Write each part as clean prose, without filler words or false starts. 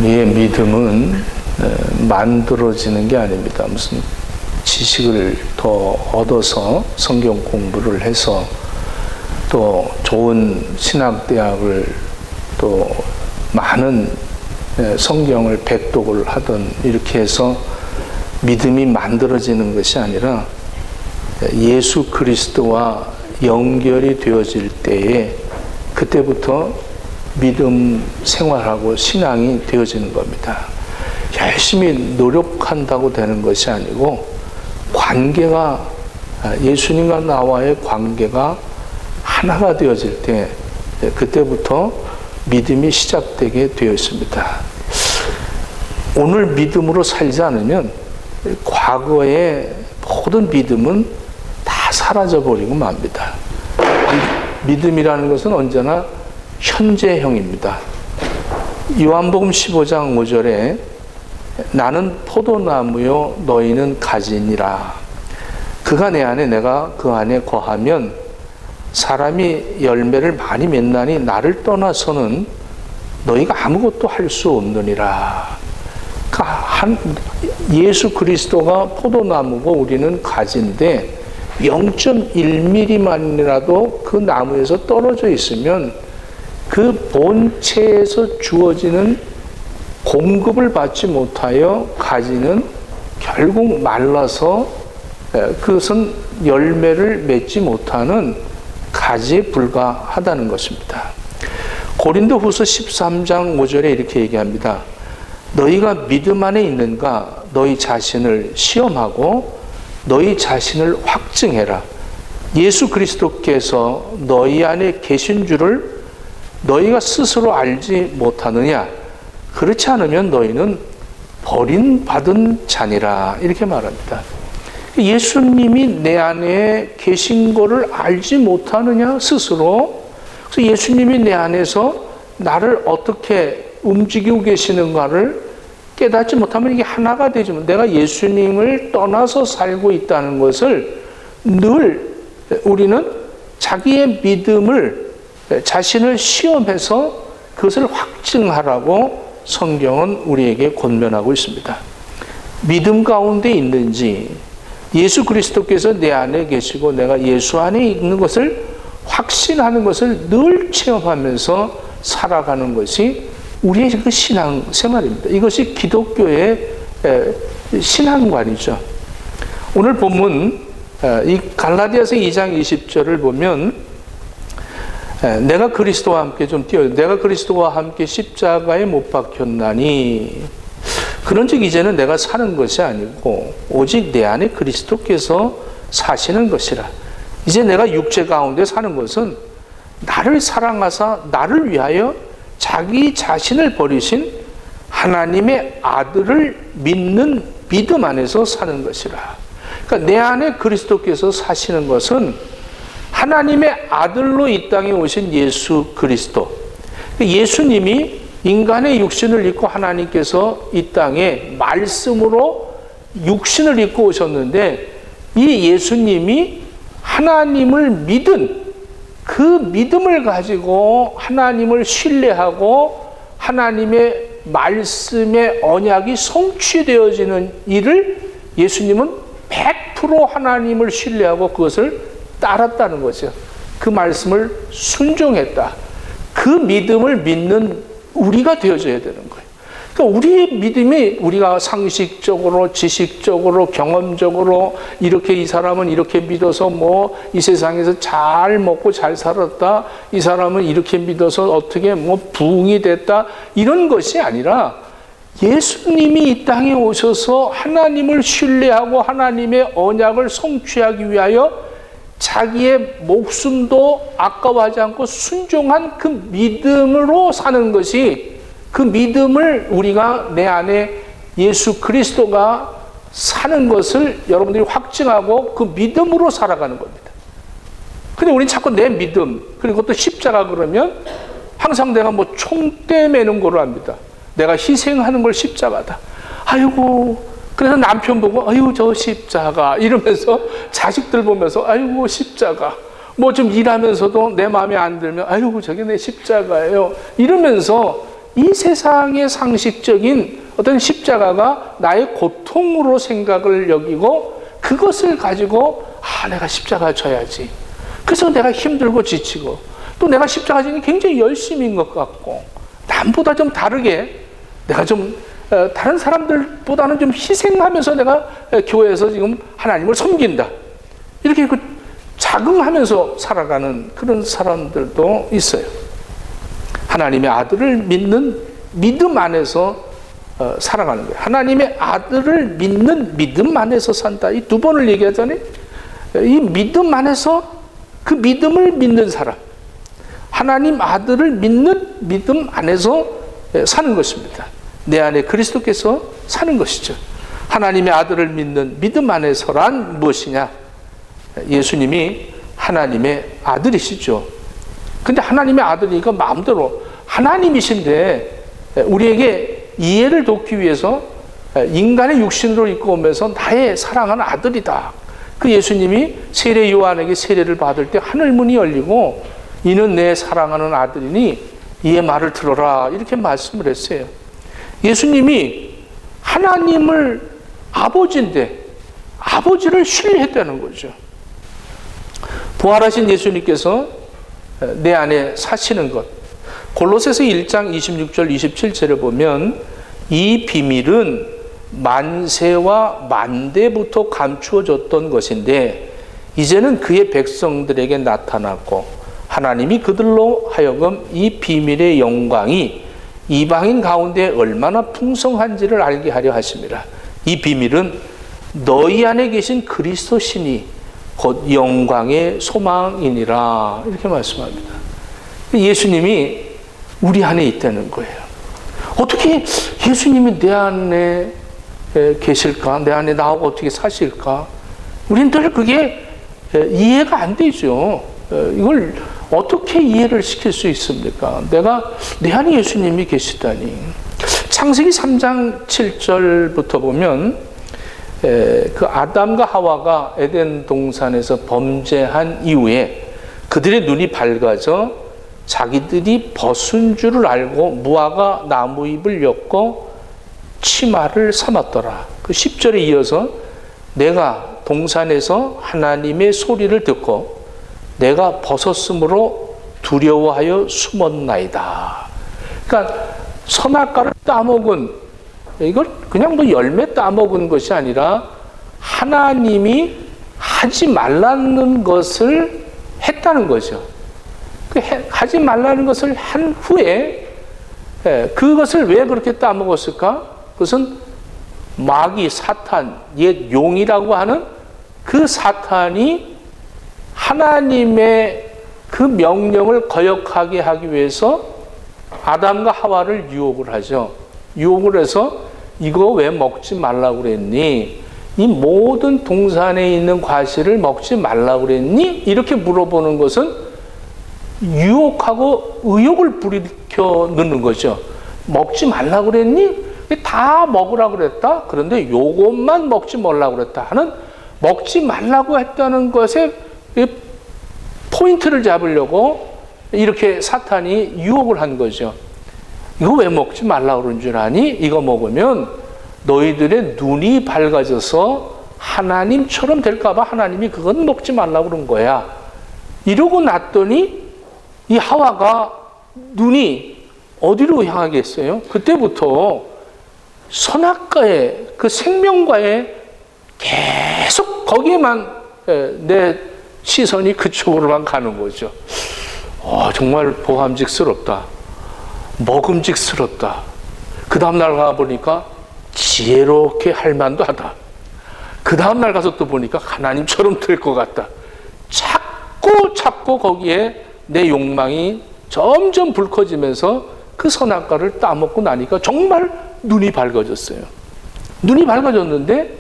우리의 믿음은 만들어지는 게 아닙니다. 무슨 지식을 더 얻어서 성경 공부를 해서 또 좋은 신학대학을 또 많은 성경을 백독을 하던 이렇게 해서 믿음이 만들어지는 것이 아니라 예수 그리스도와 연결이 되어질 때에 그때부터 믿음 생활하고 신앙이 되어지는 겁니다. 열심히 노력한다고 되는 것이 아니고 관계가 예수님과 나와의 관계가 하나가 되어질 때 그때부터 믿음이 시작되게 되어 있습니다. 오늘 믿음으로 살지 않으면 과거의 모든 믿음은 다 사라져버리고 맙니다. 믿음이라는 것은 언제나 현재형입니다. 요한복음 15장 5절에 나는 포도나무요 너희는 가지니라. 그가 내 안에 내가 그 안에 거하면 사람이 열매를 많이 맺나니 나를 떠나서는 너희가 아무것도 할 수 없느니라. 예수 그리스도가 포도나무고 우리는 가지인데 0.1mm만이라도 그 나무에서 떨어져 있으면 그 본체에서 주어지는 공급을 받지 못하여 가지는 결국 말라서 그것은 열매를 맺지 못하는 가지에 불과하다는 것입니다. 고린도후서 13장 5절에 이렇게 얘기합니다. 너희가 믿음 안에 있는가 너희 자신을 시험하고 너희 자신을 확증해라. 예수 그리스도께서 너희 안에 계신 줄을 너희가 스스로 알지 못하느냐? 그렇지 않으면 너희는 버림받은 자니라. 이렇게 말합니다. 예수님이 내 안에 계신 것을 알지 못하느냐? 스스로. 그래서 예수님이 내 안에서 나를 어떻게 움직이고 계시는가를 깨닫지 못하면 이게 하나가 되지 못. 내가 예수님을 떠나서 살고 있다는 것을 늘 우리는 자기의 믿음을 자신을 시험해서 그것을 확증하라고 성경은 우리에게 권면하고 있습니다. 믿음 가운데 있는지 예수 그리스도께서 내 안에 계시고 내가 예수 안에 있는 것을 확신하는 것을 늘 체험하면서 살아가는 것이 우리의 그 신앙 생활입니다. 이것이 기독교의 신앙관이죠. 오늘 본문 이 갈라디아서 2장 20절을 보면 내가 그리스도와 함께 내가 그리스도와 함께 십자가에 못 박혔나니 그런즉 이제는 내가 사는 것이 아니고 오직 내 안에 그리스도께서 사시는 것이라. 이제 내가 육체 가운데 사는 것은 나를 사랑하사 나를 위하여 자기 자신을 버리신 하나님의 아들을 믿는 믿음 안에서 사는 것이라. 그러니까 내 안에 그리스도께서 사시는 것은 하나님의 아들로 이 땅에 오신 예수 그리스도. 예수님이 인간의 육신을 입고 하나님께서 이 땅에 말씀으로 육신을 입고 오셨는데 이 예수님이 하나님을 믿은 그 믿음을 가지고 하나님을 신뢰하고 하나님의 말씀의 언약이 성취되어지는 일을 예수님은 100% 하나님을 신뢰하고 그것을 따랐다는 거죠. 그 말씀을 순종했다. 그 믿음을 믿는 우리가 되어져야 되는 거예요. 그러니까 우리의 믿음이 우리가 상식적으로, 지식적으로, 경험적으로 이렇게 이 사람은 이렇게 믿어서 뭐 이 세상에서 잘 먹고 잘 살았다. 이 사람은 이렇게 믿어서 어떻게 뭐 부흥이 됐다. 이런 것이 아니라 예수님이 이 땅에 오셔서 하나님을 신뢰하고 하나님의 언약을 성취하기 위하여 자기의 목숨도 아까워하지 않고 순종한 그 믿음으로 사는 것이 그 믿음을 우리가 내 안에 예수 그리스도가 사는 것을 여러분들이 확증하고 그 믿음으로 살아가는 겁니다. 근데 우리는 자꾸 내 믿음, 그리고 또 십자가 그러면 항상 내가 뭐 총대 매는 거로 합니다. 내가 희생하는 걸 십자가다. 아이고, 그래서 남편 보고 아이고 저 십자가 이러면서 자식들 보면서 아이고 십자가. 뭐 좀 일하면서도 내 마음에 안 들면 아이고 저게 내 십자가예요. 이러면서 이 세상의 상식적인 어떤 십자가가 나의 고통으로 생각을 여기고 그것을 가지고 내가 십자가 져야지. 그래서 내가 힘들고 지치고 또 내가 십자가 지는 굉장히 열심인 것 같고 남보다 좀 다르게 내가 좀 다른 사람들보다는 좀 희생하면서 내가 교회에서 지금 하나님을 섬긴다. 이렇게 자긍하면서 살아가는 그런 사람들도 있어요. 하나님의 아들을 믿는 믿음 안에서 살아가는 거예요. 하나님의 아들을 믿는 믿음 안에서 산다. 이 두 번을 얘기하잖아요. 이 믿음 안에서 그 믿음을 믿는 사람, 하나님 아들을 믿는 믿음 안에서 사는 것입니다. 내 안에 그리스도께서 사는 것이죠. 하나님의 아들을 믿는 믿음 안에서란 무엇이냐? 예수님이 하나님의 아들이시죠. 근데 하나님의 아들이니까 마음대로 하나님이신데 우리에게 이해를 돕기 위해서 인간의 육신으로 입고 오면서 나의 사랑하는 아들이다. 그 예수님이 세례 요한에게 세례를 받을 때 하늘문이 열리고 이는 내 사랑하는 아들이니 이의 말을 들어라 이렇게 말씀을 했어요. 예수님이 하나님을 아버지인데 아버지를 신뢰했다는 거죠. 부활하신 예수님께서 내 안에 사시는 것, 골로새서 1장 26절 27절을 보면 이 비밀은 만세와 만대부터 감추어졌던 것인데 이제는 그의 백성들에게 나타났고 하나님이 그들로 하여금 이 비밀의 영광이 이방인 가운데 얼마나 풍성한지를 알게 하려 하심이라. 이 비밀은 너희 안에 계신 그리스도 신이 곧 영광의 소망이니라 이렇게 말씀합니다. 예수님이 우리 안에 있다는 거예요. 어떻게 예수님이 내 안에 계실까? 내 안에 나하고 어떻게 사실까? 우리는 늘 그게 이해가 안 되죠. 이걸 어떻게 이해를 시킬 수 있습니까? 내 안에 예수님이 계시다니. 창세기 3장 7절부터 보면 그 아담과 하와가 에덴 동산에서 범죄한 이후에 그들의 눈이 밝아져 자기들이 벗은 줄을 알고 무화과 나무 잎을 엮고 치마를 삼았더라. 그 10절에 이어서 내가 동산에서 하나님의 소리를 듣고 내가 벗었으므로 두려워하여 숨었나이다. 그러니까 선악과를 따먹은, 이걸 그냥 열매 따먹은 것이 아니라 하나님이 하지 말라는 것을 했다는 거죠. 하지 말라는 것을 한 후에 그것을 왜 그렇게 따먹었을까? 그것은 마귀, 사탄, 옛 용이라고 하는 그 사탄이 하나님의 그 명령을 거역하게 하기 위해서 아담과 하와를 유혹을 하죠. 유혹을 해서 이거 왜 먹지 말라고 그랬니? 이 모든 동산에 있는 과실을 먹지 말라고 그랬니? 이렇게 물어보는 것은 유혹하고 의욕을 불이켜 넣는 거죠. 먹지 말라고 그랬니? 다 먹으라고 그랬다. 그런데 요것만 먹지 말라고 그랬다 하는 먹지 말라고 했다는 것에 포인트를 잡으려고 이렇게 사탄이 유혹을 한 거죠. 이거 왜 먹지 말라고 그런 줄 아니? 이거 먹으면 너희들의 눈이 밝아져서 하나님처럼 될까봐 하나님이 그건 먹지 말라고 그런 거야. 이러고 났더니 이 하와가 눈이 어디로 향하겠어요? 그때부터 선악과의 그 생명과의 계속 거기에만 내 시선이 그쪽으로만 가는 거죠. 정말 보함직스럽다. 먹음직스럽다. 그 다음날 가보니까 지혜롭게 할 만도 하다. 그 다음날 가서 또 보니까 하나님처럼 될 것 같다. 자꾸 거기에 내 욕망이 점점 불 커지면서 그 선악과를 따먹고 나니까 정말 눈이 밝아졌어요. 눈이 밝아졌는데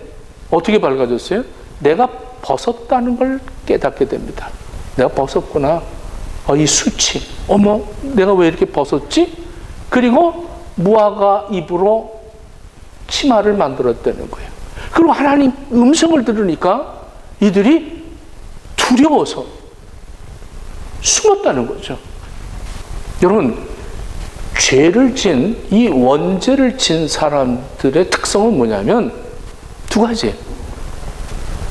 어떻게 밝아졌어요? 내가 벗었다는 걸 깨닫게 됩니다. 내가 벗었구나. 이 수치. 어머, 내가 왜 이렇게 벗었지? 그리고 무화과 잎으로 치마를 만들었다는 거예요. 그리고 하나님 음성을 들으니까 이들이 두려워서 숨었다는 거죠. 여러분, 죄를 진, 이 원죄를 진 사람들의 특성은 뭐냐면 두 가지.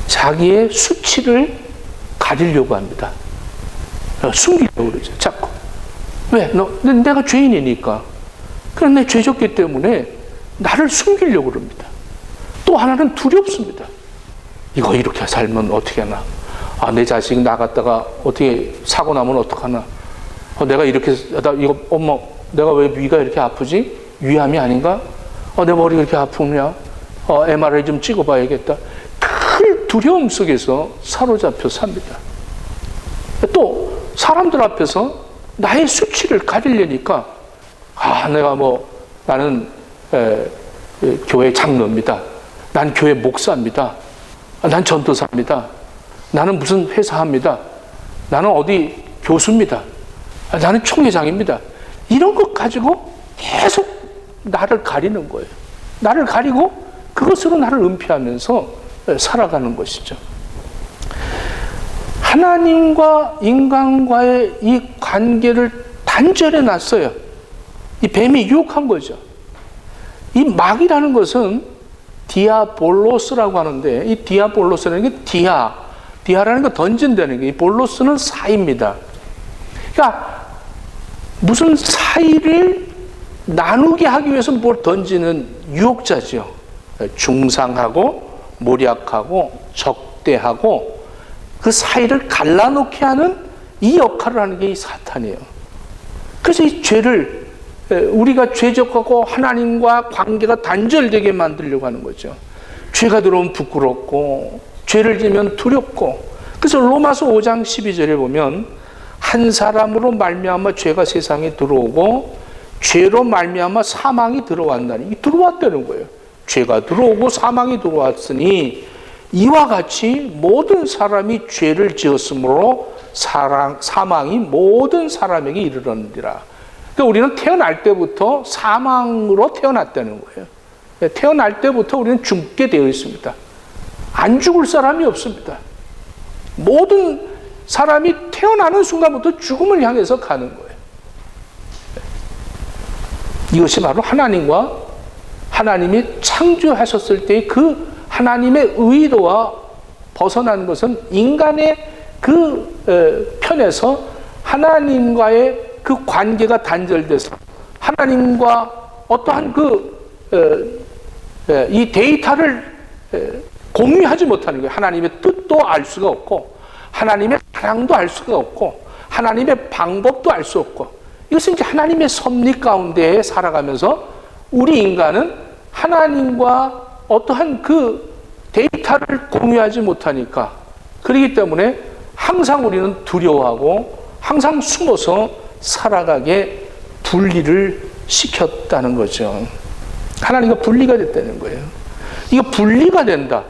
자기의 수치를 가리려고 합니다. 숨기려고 그러죠. 자꾸. 왜? 내가 죄인이니까. 그럼 내 죄졌기 때문에 나를 숨기려고 그럽니다. 또 하나는 두렵습니다. 이거 이렇게 살면 어떻게 하나? 내 자식 나갔다가 어떻게 사고 나면 어떡하나? 내가 이렇게, 엄마, 내가 왜 위가 이렇게 아프지? 위암이 아닌가? 내 머리가 이렇게 아프냐? MRI 좀 찍어봐야겠다. 큰 두려움 속에서 사로잡혀 삽니다. 또 사람들 앞에서 나의 수치를 가리려니까 나는 교회 장로입니다. 난 교회 목사입니다. 난 전도사입니다. 나는 무슨 회사 합니다. 나는 어디 교수입니다. 나는 총회장입니다. 이런 것 가지고 계속 나를 가리는 거예요. 나를 가리고 그것으로 나를 은폐하면서 살아가는 것이죠. 하나님과 인간과의 이 관계를 단절해 놨어요. 이 뱀이 유혹한 거죠. 이 마귀라는 것은 디아볼로스라고 하는데, 이 디아볼로스라는 게 디아라는 거 던진다는 게, 이 볼로스는 사이입니다. 그러니까 무슨 사이를 나누게 하기 위해서 뭘 던지는 유혹자죠. 중상하고 모략하고 적대하고 그 사이를 갈라놓게 하는 이 역할을 하는 게 이 사탄이에요. 그래서 이 죄를, 우리가 죄적하고 하나님과 관계가 단절되게 만들려고 하는 거죠. 죄가 들어오면 부끄럽고 죄를 지면 두렵고. 그래서 로마서 5장 12절에 보면 한 사람으로 말미암아 죄가 세상에 들어오고 죄로 말미암아 사망이 들어왔다니, 이 들어왔다는 거예요. 죄가 들어오고 사망이 들어왔으니 이와 같이 모든 사람이 죄를 지었으므로 사망이 모든 사람에게 이르렀느니라. 그러니까 우리는 태어날 때부터 사망으로 태어났다는 거예요. 태어날 때부터 우리는 죽게 되어 있습니다. 안 죽을 사람이 없습니다. 모든 사람이 태어나는 순간부터 죽음을 향해서 가는 거예요. 이것이 바로 하나님이 창조하셨을 때의 그 하나님의 의도와 벗어난 것은 인간의 그 편에서 하나님과의 그 관계가 단절돼서 하나님과 어떠한 이 데이터를 공유하지 못하는 거예요. 하나님의 뜻도 알 수가 없고 하나님의 사랑도 알 수가 없고 하나님의 방법도 알 수 없고, 이것은 이제 하나님의 섭리 가운데 살아가면서 우리 인간은 하나님과 어떠한 그 데이터를 공유하지 못하니까, 그렇기 때문에 항상 우리는 두려워하고 항상 숨어서 살아가게 분리를 시켰다는 거죠. 하나님과 분리가 됐다는 거예요. 이거 분리가 된다.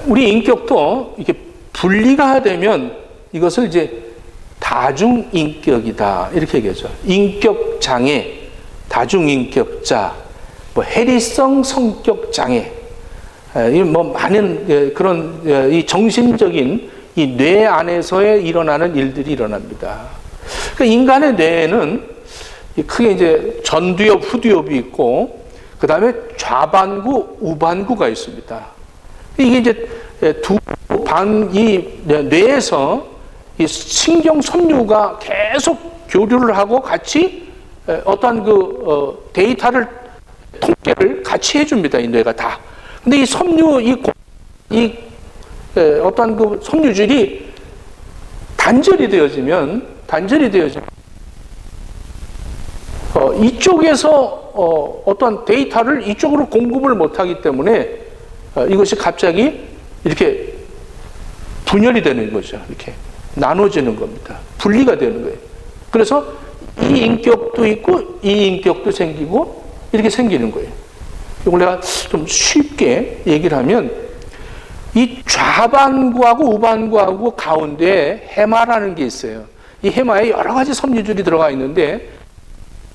우리 인격도 이렇게 분리가 되면 이것을 이제 다중인격이다 이렇게 얘기하죠. 인격장애, 다중인격자, 해리성 성격장애, 많은 그런 이 정신적인 이 뇌 안에서의 일어나는 일들이 일어납니다. 그러니까 인간의 뇌에는 크게 이제 전두엽, 후두엽이 있고, 그 다음에 좌반구, 우반구가 있습니다. 이게 이제 이 뇌에서 이 신경 섬유가 계속 교류를 하고 같이 어떠한 데이터를 통계를 같이 해줍니다. 이 뇌가 다. 근데 이 섬유, 어떠한 그 섬유질이 단절이 되어지면 이쪽에서 어떠한 데이터를 이쪽으로 공급을 못하기 때문에 이것이 갑자기 이렇게 분열이 되는 거죠. 이렇게 나눠지는 겁니다. 분리가 되는 거예요. 그래서 이 인격도 있고 이 인격도 생기고 이렇게 생기는 거예요. 이걸 내가 좀 쉽게 얘기를 하면, 이 좌반구하고 우반구하고 가운데 해마라는 게 있어요. 이 해마에 여러 가지 섬유질이 들어가 있는데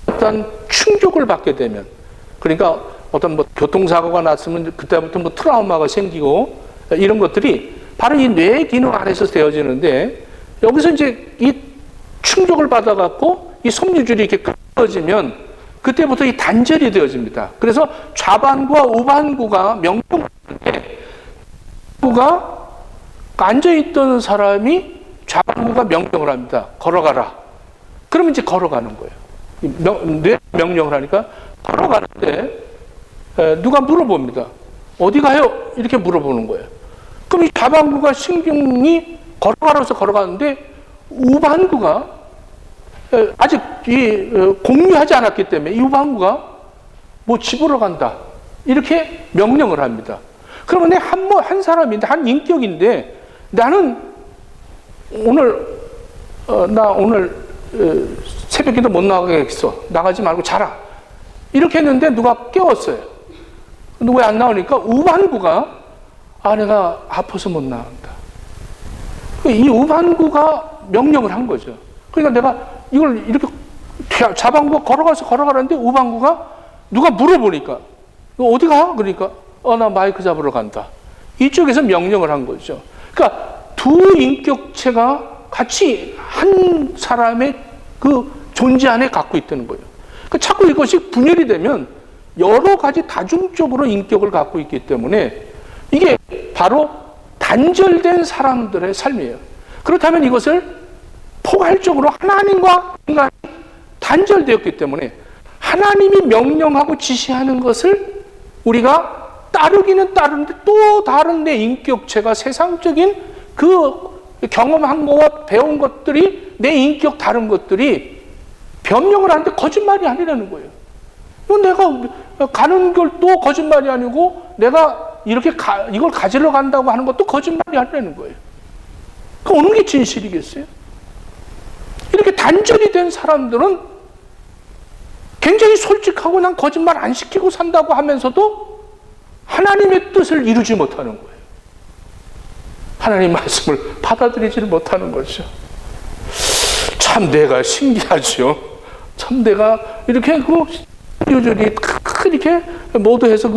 어떤 충격을 받게 되면, 그러니까 어떤 교통사고가 났으면 그때부터 트라우마가 생기고 이런 것들이 바로 이 뇌 기능 안에서 되어지는데, 여기서 이제 이 충격을 받아갖고 이 섬유줄이 이렇게 끊어지면 그때부터 이 단절이 되어집니다. 그래서 좌반구와 우반구가 명령하는데, 우가 앉아있던 사람이 좌반구가 명령을 합니다. 걸어가라. 그러면 이제 걸어가는 거예요. 뇌 명령을 하니까 걸어가는데 누가 물어봅니다. 어디 가요? 이렇게 물어보는 거예요. 그럼 이 좌반구가 신경이 걸어가라서 걸어가는데 우반구가 아직 공유하지 않았기 때문에 이 우반구가 뭐 집으로 간다. 이렇게 명령을 합니다. 그러면 한 사람인데, 한 인격인데, 나는 나 오늘 새벽에도 못 나가겠어. 나가지 말고 자라. 이렇게 했는데 누가 깨웠어요. 근데 왜 안 나오니까 우반구가 내가 아파서 못 나간다. 이 우반구가 명령을 한 거죠. 그러니까 내가 이걸 이렇게 좌반구가 걸어가라는데 우반구가 누가 물어보니까 너 어디 가? 그러니까 나 마이크 잡으러 간다. 이쪽에서 명령을 한 거죠. 그러니까 두 인격체가 같이 한 사람의 그 존재 안에 갖고 있다는 거예요. 그러니까 자꾸 이것이 분열이 되면 여러 가지 다중적으로 인격을 갖고 있기 때문에 이게 바로 단절된 사람들의 삶이에요. 그렇다면 이것을 포괄적으로 하나님과 인간이 단절되었기 때문에 하나님이 명령하고 지시하는 것을 우리가 따르기는 따르는데 또 다른 내 인격체가 세상적인 그 경험한 거와 배운 것들이 내 인격 다른 것들이 변명을 하는데 거짓말이 아니라는 거예요. 내가 가는 걸 또 거짓말이 아니고 내가 이렇게 이걸 가지러 간다고 하는 것도 거짓말이 아니라는 거예요. 그 어느 게 진실이겠어요? 이렇게 단절이 된 사람들은 굉장히 솔직하고 난 거짓말 안 시키고 산다고 하면서도 하나님의 뜻을 이루지 못하는 거예요. 하나님 말씀을 받아들이지를 못하는 거죠. 참 내가 신기하죠. 참 내가 이렇게 요절이 이렇게 모두해서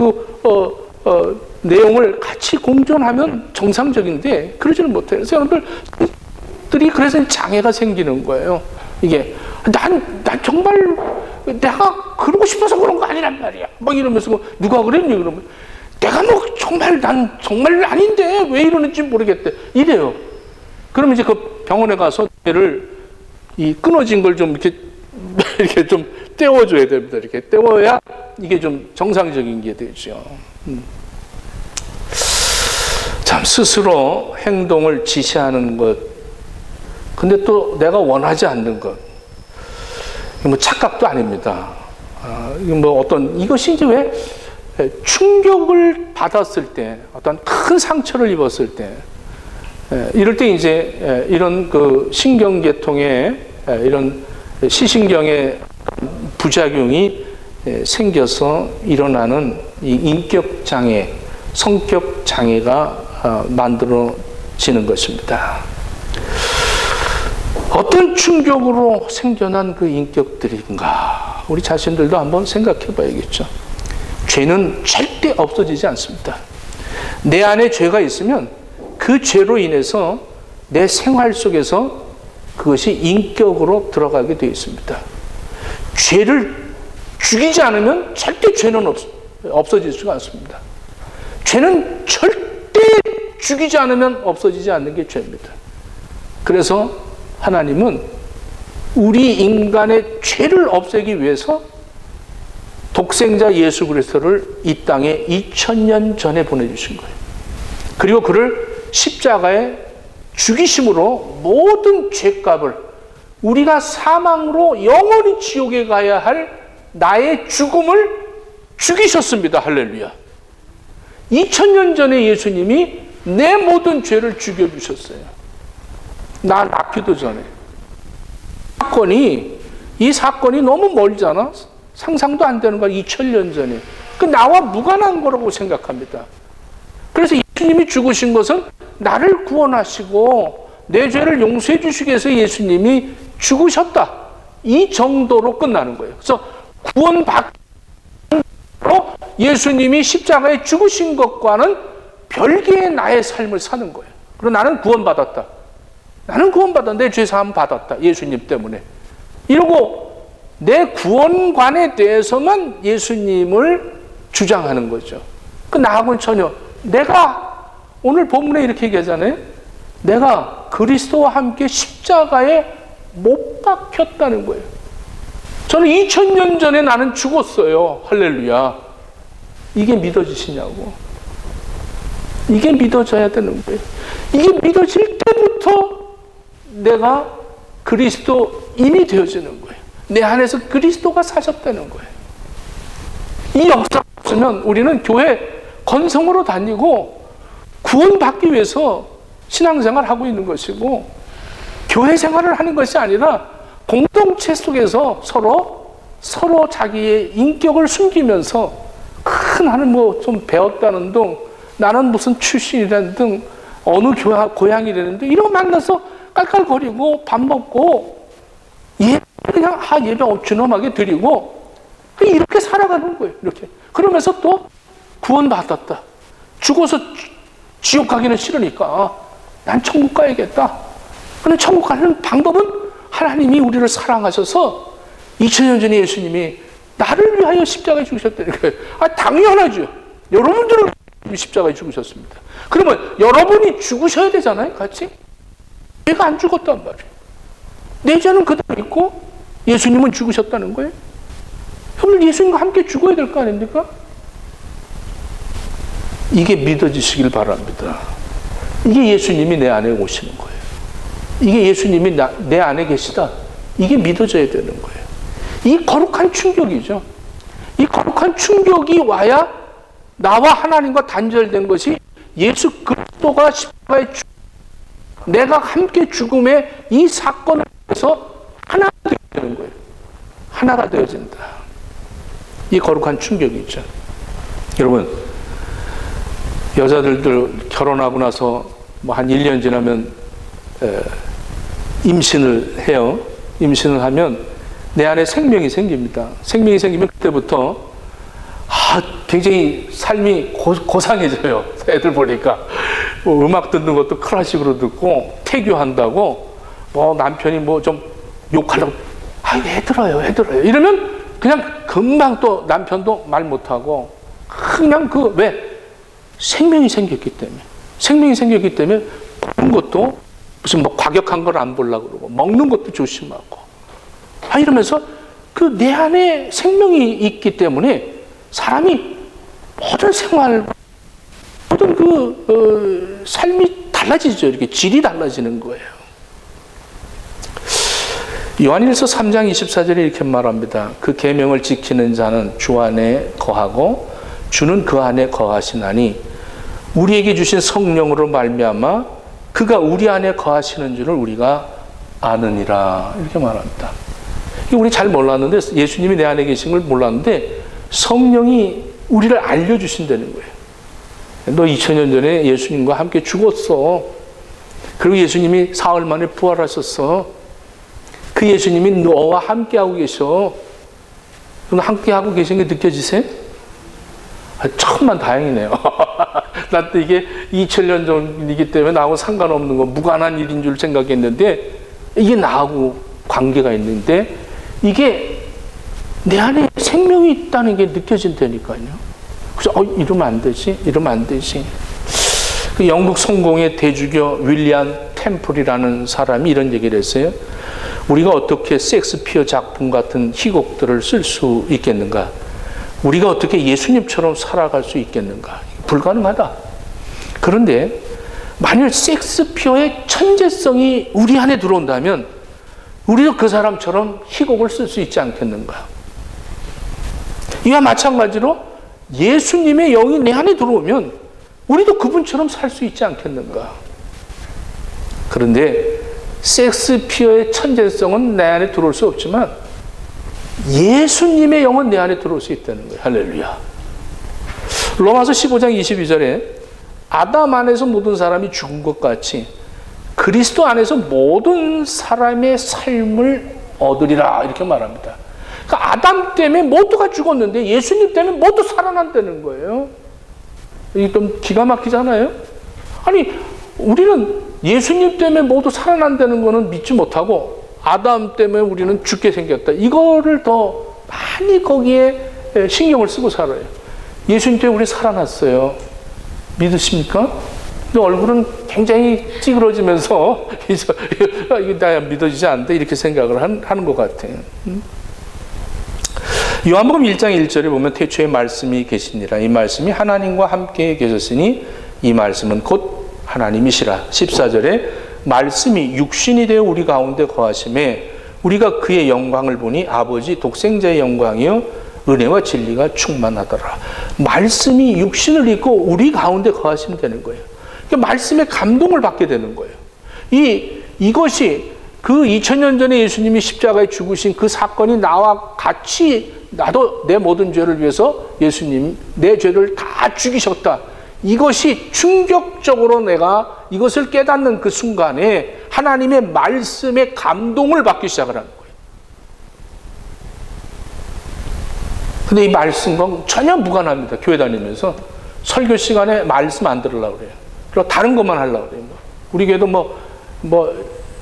내용을 같이 공존하면 정상적인데 그러지는 못해요. 그래서 여러분들이 그래서 장애가 생기는 거예요. 이게 난 정말 내가 그러고 싶어서 그런 거 아니란 말이야. 막 이러면서 누가 그랬니? 그러면 내가 난 정말 아닌데 왜 이러는지 모르겠대. 이래요. 그러면 이제 그 병원에 가서 뇌를 이 끊어진 걸 좀 이렇게 좀 떼워줘야 됩니다. 이렇게 떼워야 이게 좀 정상적인 게 되죠. 참 스스로 행동을 지시하는 것, 근데 또 내가 원하지 않는 것, 뭐 착각도 아닙니다. 이것이 이제 왜 충격을 받았을 때, 어떤 큰 상처를 입었을 때, 이럴 때 이제 이런 그 신경계통에 이런 시신경의 부작용이 생겨서 일어나는 이 인격 장애, 성격 장애가 만들어지는 것입니다. 어떤 충격으로 생겨난 그 인격들인가? 우리 자신들도 한번 생각해 봐야겠죠. 죄는 절대 없어지지 않습니다. 내 안에 죄가 있으면 그 죄로 인해서 내 생활 속에서 그것이 인격으로 들어가게 되어 있습니다. 죄를 죽이지 않으면 절대 죄는 없어질 수가 없습니다. 죄는 절대 죽이지 않으면 없어지지 않는 게 죄입니다. 그래서 하나님은 우리 인간의 죄를 없애기 위해서 독생자 예수 그리스도를 이 땅에 2000년 전에 보내주신 거예요. 그리고 그를 십자가에 죽이심으로 모든 죄값을, 우리가 사망으로 영원히 지옥에 가야 할 나의 죽음을 죽이셨습니다. 할렐루야. 2000년 전에 예수님이 내 모든 죄를 죽여주셨어요. 나 낳기도 전에. 이 사건이 너무 멀잖아. 상상도 안 되는 거야. 2000년 전에. 그 나와 무관한 거라고 생각합니다. 그래서 예수님이 죽으신 것은 나를 구원하시고 내 죄를 용서해 주시기 위해서 예수님이 죽으셨다. 이 정도로 끝나는 거예요. 그래서 구원받고 예수님이 십자가에 죽으신 것과는 별개의 나의 삶을 사는 거예요. 그리고 나는 구원받았다. 나는 구원받았다. 내 죄사함 받았다. 예수님 때문에. 이러고 내 구원관에 대해서만 예수님을 주장하는 거죠. 그 나하고는 전혀, 내가 오늘 본문에 이렇게 얘기하잖아요. 내가 그리스도와 함께 십자가에 못 박혔다는 거예요. 저는 2000년 전에 나는 죽었어요. 할렐루야. 이게 믿어지시냐고. 이게 믿어져야 되는 거예요. 이게 믿어질 때부터 내가 그리스도인이 되어지는 거예요. 내 안에서 그리스도가 사셨다는 거예요. 이 역사가 없으면 우리는 교회 건성으로 다니고 구원받기 위해서 신앙생활을 하고 있는 것이고, 교회 생활을 하는 것이 아니라 공동체 속에서 서로 자기의 인격을 숨기면서 나는 뭐 좀 배웠다는 등, 나는 무슨 출신이라는 등, 어느 고향이라는 등, 이런 거 만나서 깔깔거리고 밥 먹고 그냥 예배 준엄하게 드리고 이렇게 살아가는 거예요. 이렇게. 그러면서 또 구원받았다. 죽어서 지옥 가기는 싫으니까 난 천국 가야겠다. 근데 천국 가는 방법은 하나님이 우리를 사랑하셔서 2000년 전에 예수님이 나를 위하여 십자가에 죽으셨다는 거예요. 당연하죠. 여러분들을 십자가에 죽으셨습니다. 그러면 여러분이 죽으셔야 되잖아요, 같이. 내가 안 죽었단 말이에요. 내 죄는 그대로 있고 예수님은 죽으셨다는 거예요. 여러분 예수님과 함께 죽어야 될 거 아닙니까? 이게 믿어지시길 바랍니다. 이게 예수님이 내 안에 오시는 거예요. 이게 예수님이 내 안에 계시다. 이게 믿어져야 되는 거예요. 이 거룩한 충격이죠. 이 거룩한 충격이 와야 나와 하나님과 단절된 것이 예수 그리스도가 십자가에 내가 함께 죽음의 이 사건을 통해서 하나가 되는 거예요. 하나가 되어진다. 이 거룩한 충격이죠. 여러분, 여자들도 결혼하고 나서 뭐 한 1년 지나면 임신을 해요. 임신을 하면 내 안에 생명이 생깁니다. 생명이 생기면 그때부터 굉장히 삶이 고상해져요. 애들 보니까 뭐 음악 듣는 것도 클래식으로 듣고 태교한다고, 뭐 남편이 뭐 좀 욕하려고 애 들어요 이러면 그냥 금방 또 남편도 말 못하고 그냥 왜? 생명이 생겼기 때문에 보는 것도 무슨 뭐 과격한 걸 안 보려고 그러고 먹는 것도 조심하고 이러면서 내 안에 생명이 있기 때문에 사람이 모든 생활, 모든 삶이 달라지죠. 이렇게 질이 달라지는 거예요. 요한일서 3장 24절에 이렇게 말합니다. 그 계명을 지키는 자는 주 안에 거하고 주는 그 안에 거하시나니 우리에게 주신 성령으로 말미암아 그가 우리 안에 거하시는 줄을 우리가 아느니라. 이렇게 말합니다. 우리 잘 몰랐는데, 예수님이 내 안에 계신 걸 몰랐는데 성령이 우리를 알려주신다는 거예요. 너 2000년 전에 예수님과 함께 죽었어. 그리고 예수님이 사흘 만에 부활하셨어. 그 예수님이 너와 함께하고 계셔. 함께하고 계신 게 느껴지세요? 천만 다행이네요. 난 또 이게 2000년 전이기 때문에 나하고 상관없는 거, 무관한 일인 줄 생각했는데 이게 나하고 관계가 있는데 이게 내 안에 생명이 있다는 게 느껴진다니까요. 그래서 이러면 안 되지. 그 영국 성공의 대주교 윌리엄 템플이라는 사람이 이런 얘기를 했어요. 우리가 어떻게 셰익스피어 작품 같은 희곡들을 쓸 수 있겠는가? 우리가 어떻게 예수님처럼 살아갈 수 있겠는가? 불가능하다. 그런데 만일 셰익스피어의 천재성이 우리 안에 들어온다면 우리도 그 사람처럼 희곡을 쓸 수 있지 않겠는가? 이와 마찬가지로 예수님의 영이 내 안에 들어오면 우리도 그분처럼 살 수 있지 않겠는가? 그런데 셰익스피어의 천재성은 내 안에 들어올 수 없지만 예수님의 영은 내 안에 들어올 수 있다는 거예요. 할렐루야. 로마서 15장 22절에 아담 안에서 모든 사람이 죽은 것 같이 그리스도 안에서 모든 사람의 삶을 얻으리라. 이렇게 말합니다. 그러니까 아담 때문에 모두가 죽었는데 예수님 때문에 모두 살아난다는 거예요. 이게 좀 기가 막히잖아요. 아니, 우리는 예수님 때문에 모두 살아난다는 거는 믿지 못하고 아담 때문에 우리는 죽게 생겼다. 이거를 더 많이 거기에 신경을 쓰고 살아요. 예수님 때문에 우리 살아났어요. 믿으십니까? 근데 얼굴은 굉장히 찌그러지면서 이게 나 믿어지지 않는다 이렇게 생각을 하는 것 같아요. 요한복음 1장 1절에 보면 태초에 말씀이 계시니라. 이 말씀이 하나님과 함께 계셨으니 이 말씀은 곧 하나님이시라. 14절에 말씀이 육신이 되어 우리 가운데 거하심에 우리가 그의 영광을 보니 아버지 독생자의 영광이요 은혜와 진리가 충만하더라. 말씀이 육신을 입고 우리 가운데 거하신다는 거예요. 그러니까 말씀에 감동을 받게 되는 거예요. 이것이 그 2000년 전에 예수님이 십자가에 죽으신 그 사건이 나와 같이 나도 내 모든 죄를 위해서 예수님 내 죄를 다 죽이셨다. 이것이 충격적으로 내가 이것을 깨닫는 그 순간에 하나님의 말씀에 감동을 받기 시작을 하는 거예요. 근데 이 말씀과 전혀 무관합니다. 교회 다니면서 설교 시간에 말씀 안 들으려고 그래요. 그리고 다른 것만 하려고 그래요. 우리 교회도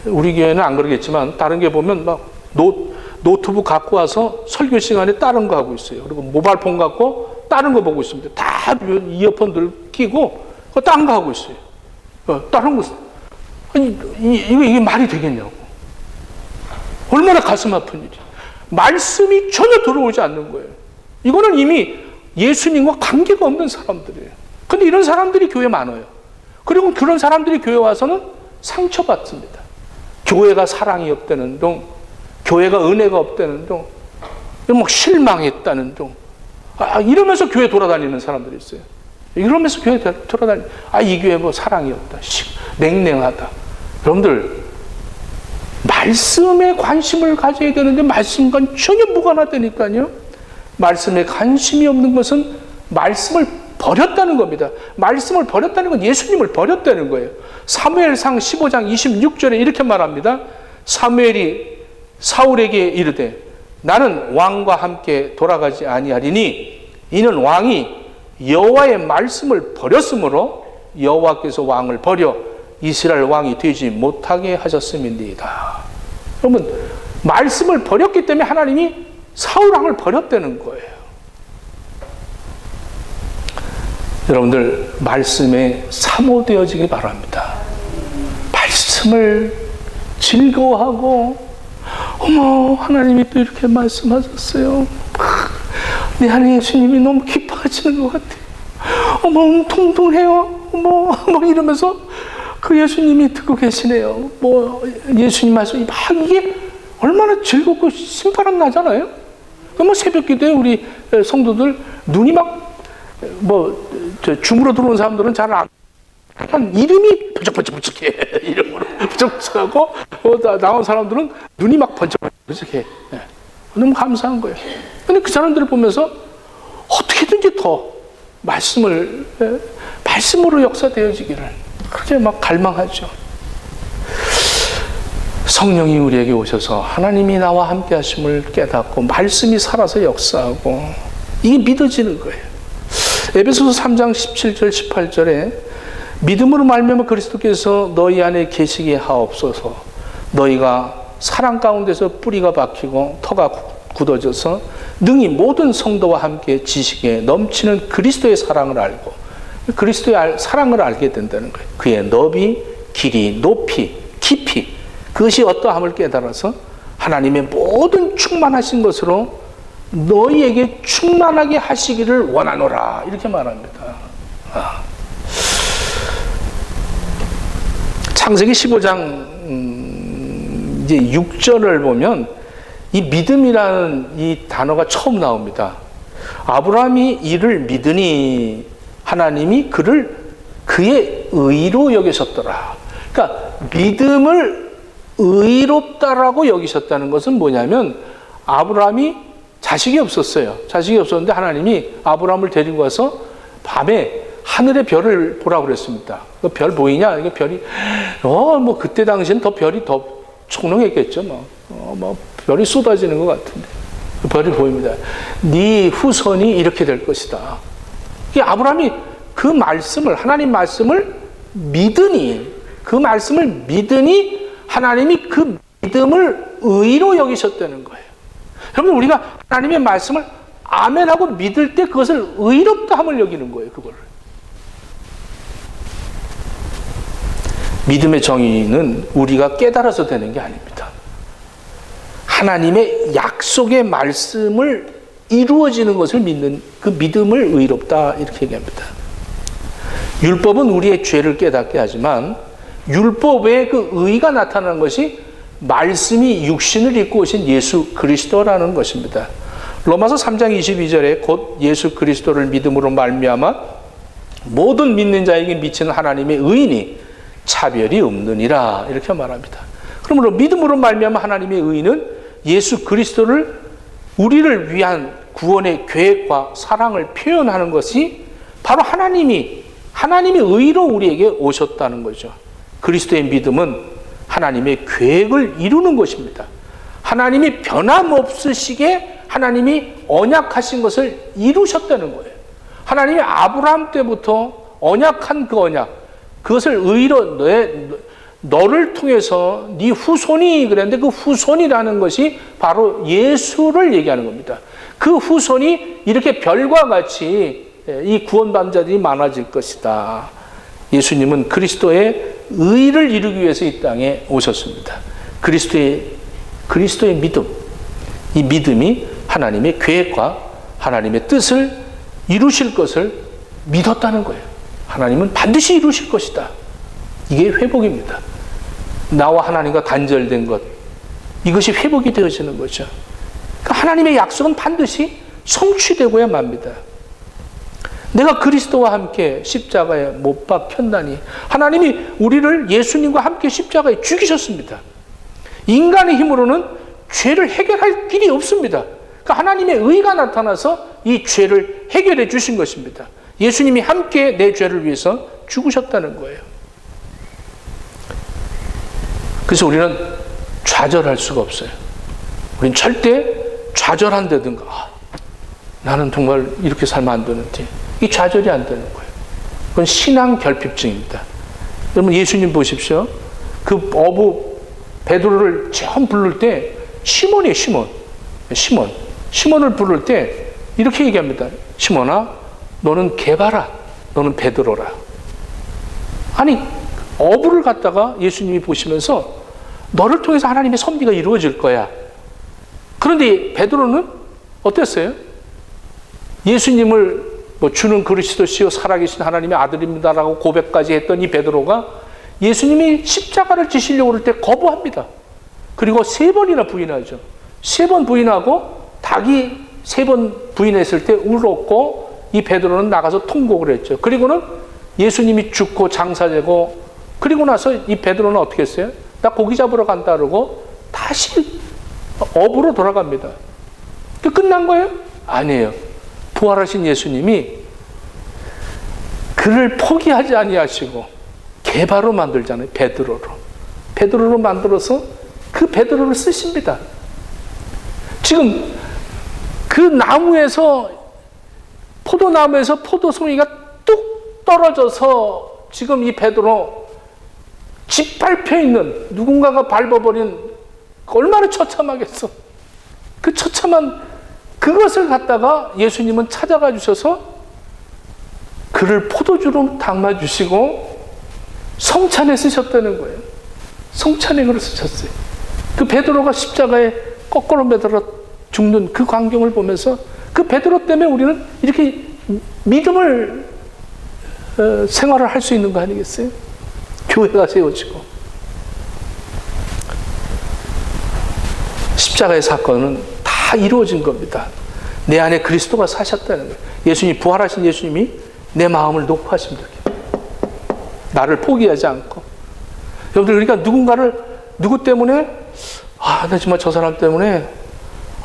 우리 교회는 안 그러겠지만 다른 게 보면 막 노트북 갖고 와서 설교 시간에 다른 거 하고 있어요. 그리고 모바일폰 갖고 다른 거 보고 있습니다. 다 이어폰들 끼고 딴 거 하고 있어요. 다른 거. 아니, 이게 말이 되겠냐고. 얼마나 가슴 아픈 일이야. 말씀이 전혀 들어오지 않는 거예요. 이거는 이미 예수님과 관계가 없는 사람들이에요. 근데 이런 사람들이 교회에 많아요. 그리고 그런 사람들이 교회 와서는 상처받습니다. 교회가 사랑이 없다는 둥, 교회가 은혜가 없다는 둥, 막 실망했다는 둥, 이러면서 교회 돌아다니는 사람들이 있어요. 이러면서 교회 돌아다니는, 이 교회 뭐 사랑이 없다, 냉랭하다. 여러분들, 말씀에 관심을 가져야 되는데 말씀과 전혀 무관하다니까요. 말씀에 관심이 없는 것은 말씀을 버렸다는 겁니다. 말씀을 버렸다는 건 예수님을 버렸다는 거예요. 사무엘상 15장 26절에 이렇게 말합니다. 사무엘이 사울에게 이르되 나는 왕과 함께 돌아가지 아니하리니 이는 왕이 여호와의 말씀을 버렸으므로 여호와께서 왕을 버려 이스라엘 왕이 되지 못하게 하셨음이니이다. 여러분, 말씀을 버렸기 때문에 하나님이 사울 왕을 버렸다는 거예요. 여러분들, 말씀에 사모되어지기 바랍니다. 말씀을 즐거워하고, 어머, 하나님이 또 이렇게 말씀하셨어요. 내 안에 예수님이 너무 기뻐하시는 것 같아요. 어머, 통통해요. 어머, 이러면서 그 예수님이 듣고 계시네요. 예수님 말씀이 막 이게 얼마나 즐겁고 신바람 나잖아요. 새벽 기도에 우리 성도들 눈이 줌으로 들어오는 사람들은 잘 안, 이름이 번쩍번쩍번쩍해. 이름으로 번쩍번쩍하고, 나온 사람들은 눈이 막 번쩍번쩍해. 너무 감사한 거예요. 근데 그 사람들을 보면서 어떻게든지 더 말씀으로 역사되어지기를 그렇게 막 갈망하죠. 성령이 우리에게 오셔서 하나님이 나와 함께 하심을 깨닫고 말씀이 살아서 역사하고 이게 믿어지는 거예요. 에베소서 3장 17절 18절에 믿음으로 말미암아 그리스도께서 너희 안에 계시게 하옵소서. 너희가 사랑 가운데서 뿌리가 박히고 터가 굳어져서 능히 모든 성도와 함께 지식에 넘치는 그리스도의 사랑을 알고 그리스도의 사랑을 알게 된다는 거예요. 그의 너비, 길이, 높이, 깊이 그것이 어떠함을 깨달아서 하나님의 모든 충만하신 것으로 너희에게 충만하게 하시기를 원하노라 이렇게 말합니다. 창세기 15장 이제 6절을 보면 이 믿음이라는 이 단어가 처음 나옵니다. 아브라함이 이를 믿으니 하나님이 그를 그의 의로 여기셨더라. 그러니까 믿음을 의롭다라고 여기셨다는 것은 뭐냐면 아브라함이 자식이 없었어요. 자식이 없었는데 하나님이 아브라함을 데리고 와서 밤에 하늘의 별을 보라고 그랬습니다. 그 별 보이냐? 이게 별이 그때 당시엔 더 별이 더 총명했겠죠. 별이 쏟아지는 것 같은데 그 별이 보입니다. 네 후손이 이렇게 될 것이다. 이 아브라함이 그 말씀을 하나님 말씀을 믿으니 그 말씀을 믿으니 하나님이 그 믿음을 의로 여기셨다는 거예요. 여러분, 우리가 하나님의 말씀을 아멘하고 믿을 때 그것을 의롭다함을 여기는 거예요. 그거를. 믿음의 정의는 우리가 깨달아서 되는 게 아닙니다. 하나님의 약속의 말씀을 이루어지는 것을 믿는 그 믿음을 의롭다, 이렇게 얘기합니다. 율법은 우리의 죄를 깨닫게 하지만 율법의 그 의가 나타나는 것이 말씀이 육신을 입고 오신 예수 그리스도라는 것입니다. 로마서 3장 22절에 곧 예수 그리스도를 믿음으로 말미암아 모든 믿는 자에게 미치는 하나님의 의인이 차별이 없느니라, 이렇게 말합니다. 그러므로 믿음으로 말미암아 하나님의 의인은 예수 그리스도를 우리를 위한 구원의 계획과 사랑을 표현하는 것이 바로 하나님이 의로 우리에게 오셨다는 거죠. 그리스도의 믿음은 하나님의 계획을 이루는 것입니다. 하나님이 변함없으시게 하나님이 언약하신 것을 이루셨다는 거예요. 하나님이 아브라함 때부터 언약한 그 언약, 그것을 의로 너를 통해서 네 후손이 그랬는데 그 후손이라는 것이 바로 예수를 얘기하는 겁니다. 그 후손이 이렇게 별과 같이 이 구원받는 자들이 많아질 것이다. 예수님은 그리스도의 의를 이루기 위해서 이 땅에 오셨습니다. 그리스도의 믿음, 이 믿음이 하나님의 계획과 하나님의 뜻을 이루실 것을 믿었다는 거예요. 하나님은 반드시 이루실 것이다. 이게 회복입니다. 나와 하나님과 단절된 것, 이것이 회복이 되어지는 거죠. 그러니까 하나님의 약속은 반드시 성취되고야 맙니다. 내가 그리스도와 함께 십자가에 못 박혔나니, 하나님이 우리를 예수님과 함께 십자가에 죽이셨습니다. 인간의 힘으로는 죄를 해결할 길이 없습니다. 그러니까 하나님의 의가 나타나서 이 죄를 해결해 주신 것입니다. 예수님이 함께 내 죄를 위해서 죽으셨다는 거예요. 그래서 우리는 좌절할 수가 없어요. 우리는 절대 좌절한다든가, 나는 정말 이렇게 살면 안 되는데, 이 좌절이 안 되는 거예요. 그건 신앙 결핍증입니다. 여러분, 예수님 보십시오. 그 어부 베드로를 처음 부를 때 시몬이에요. 시몬을 부를 때 이렇게 얘기합니다. 시몬아, 너는 게바라, 너는 베드로라. 아니, 어부를 갖다가 예수님이 보시면서 너를 통해서 하나님의 섭리가 이루어질 거야. 그런데 베드로는 어땠어요? 예수님을 주는 그리스도시요 살아계신 하나님의 아들입니다라고 고백까지 했던 이 베드로가 예수님이 십자가를 지시려고 그럴 때 거부합니다. 그리고 3번이나 부인하죠. 3번 부인하고 닭이 3번 부인했을 때 울었고, 이 베드로는 나가서 통곡을 했죠. 그리고는 예수님이 죽고 장사되고, 그리고 나서 이 베드로는 어떻게 했어요? 나 고기 잡으러 간다 그러고 다시 어부로 돌아갑니다. 그 끝난 거예요? 아니에요. 부활하신 예수님이 그를 포기하지 아니하시고 게바로 만들잖아요. 베드로로 만들어서 그 베드로를 쓰십니다. 지금 그 나무에서, 포도나무에서 포도송이가 뚝 떨어져서 지금 이 베드로 짓밟혀 있는, 누군가가 밟아버린, 얼마나 처참하겠어. 그 처참한 그것을 갖다가 예수님은 찾아가 주셔서 그를 포도주로 담아주시고 성찬에 쓰셨다는 거예요. 성찬에 그걸 쓰셨어요. 그 베드로가 십자가에 거꾸로 매달아 죽는 그 광경을 보면서 그 베드로 때문에 우리는 이렇게 믿음을 생활을 할 수 있는 거 아니겠어요? 교회가 세워지고. 십자가의 사건은 다 이루어진 겁니다. 내 안에 그리스도가 사셨다는 거예요. 예수님, 부활하신 예수님이 내 마음을 녹화하십니다. 나를 포기하지 않고. 여러분들, 그러니까 누구 때문에, 나 정말 저 사람 때문에,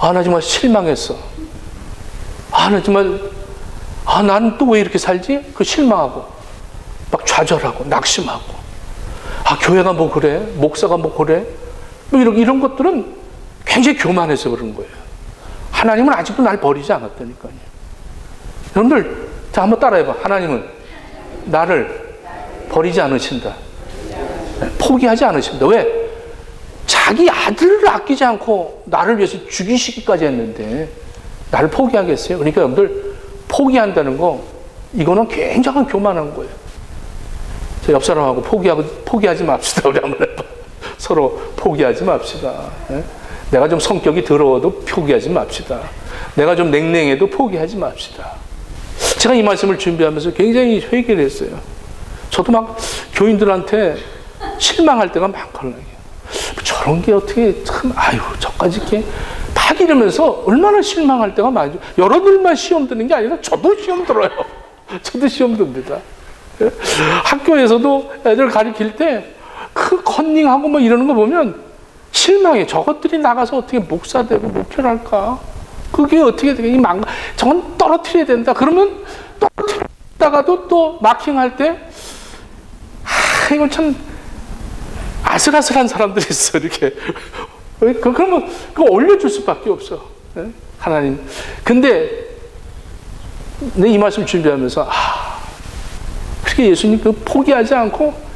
나 정말 실망했어. 나 정말, 나는 또 왜 이렇게 살지? 그 실망하고, 막 좌절하고, 낙심하고, 교회가 뭐 그래? 목사가 뭐 그래? 뭐 이런 것들은 굉장히 교만해서 그런 거예요. 하나님은 아직도 날 버리지 않았다니까요. 여러분들, 자, 한번 따라해봐. 하나님은 나를 버리지 않으신다. 포기하지 않으신다. 왜? 자기 아들을 아끼지 않고 나를 위해서 죽이시기까지 했는데 나를 포기하겠어요? 그러니까 여러분들, 포기한다는 거, 이거는 굉장한 교만한 거예요. 저 옆 사람하고 포기하지 맙시다. 우리 한번 해봐. 서로 포기하지 맙시다. 내가 좀 성격이 더러워도 포기하지 맙시다. 내가 좀 냉랭해도 포기하지 맙시다. 제가 이 말씀을 준비하면서 굉장히 회개를 했어요. 저도 막 교인들한테 실망할 때가 많거든요. 저런 게 어떻게 참, 저까지 이렇게 막 이러면서 얼마나 실망할 때가 많죠. 여러분만 시험 드는 게 아니라 저도 시험 들어요. 저도 시험 듭니다. 학교에서도 애들 가르칠 때 그 컨닝하고 뭐 이러는 거 보면 실망해. 저것들이 나가서 어떻게 목사 되고 목회를 할까? 그게 어떻게 되게 저건 떨어뜨려야 된다. 그러면 떨어뜨리다가도 또 마킹할 때 이건 참 아슬아슬한 사람들이 있어. 이렇게 그러면 그거 올려줄 수밖에 없어. 하나님. 근데 내 이 말씀 준비하면서 그렇게 예수님 그 포기하지 않고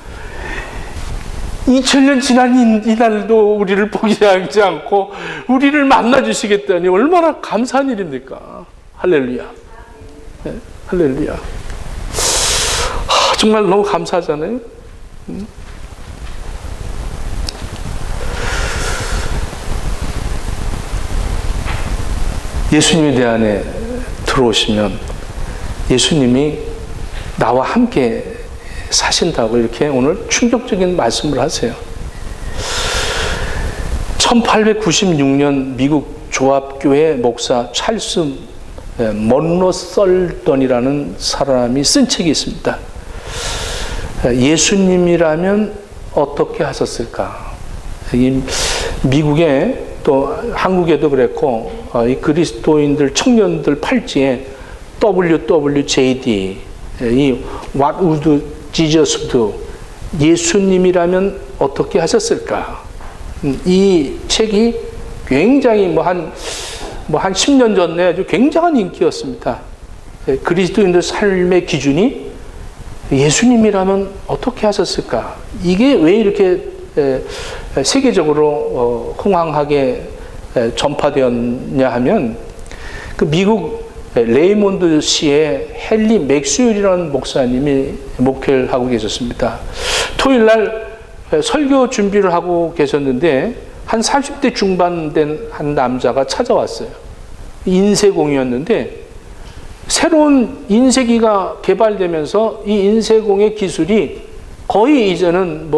2000년 지난 이날도 우리를 포기하지 않고 우리를 만나주시겠다니 얼마나 감사한 일입니까? 할렐루야. 네? 할렐루야. 정말 너무 감사하잖아요. 예수님이 내 안에 들어오시면 예수님이 나와 함께 사신다고 이렇게 오늘 충격적인 말씀을 하세요. 1896년 미국 조합교회 목사 찰스 먼로 썰던이라는 사람이 쓴 책이 있습니다. 예수님이라면 어떻게 하셨을까? 미국에 또 한국에도 그랬고 이 그리스도인들 청년들 팔찌에 WWJD 이 What would Jesus do? 예수님이라면 어떻게 하셨을까? 이 책이 굉장히 한 10년 전에 아주 굉장한 인기였습니다. 그리스도인들 삶의 기준이 예수님이라면 어떻게 하셨을까? 이게 왜 이렇게 세계적으로 흥황하게 전파되었냐 하면 그 미국 레이몬드 시의 헨리 맥스웰이라는 목사님이 목회를 하고 계셨습니다. 토요일 날 설교 준비를 하고 계셨는데 한 40대 중반 된 한 남자가 찾아왔어요. 인쇄공이었는데 새로운 인쇄기가 개발되면서 이 인쇄공의 기술이 거의 이제는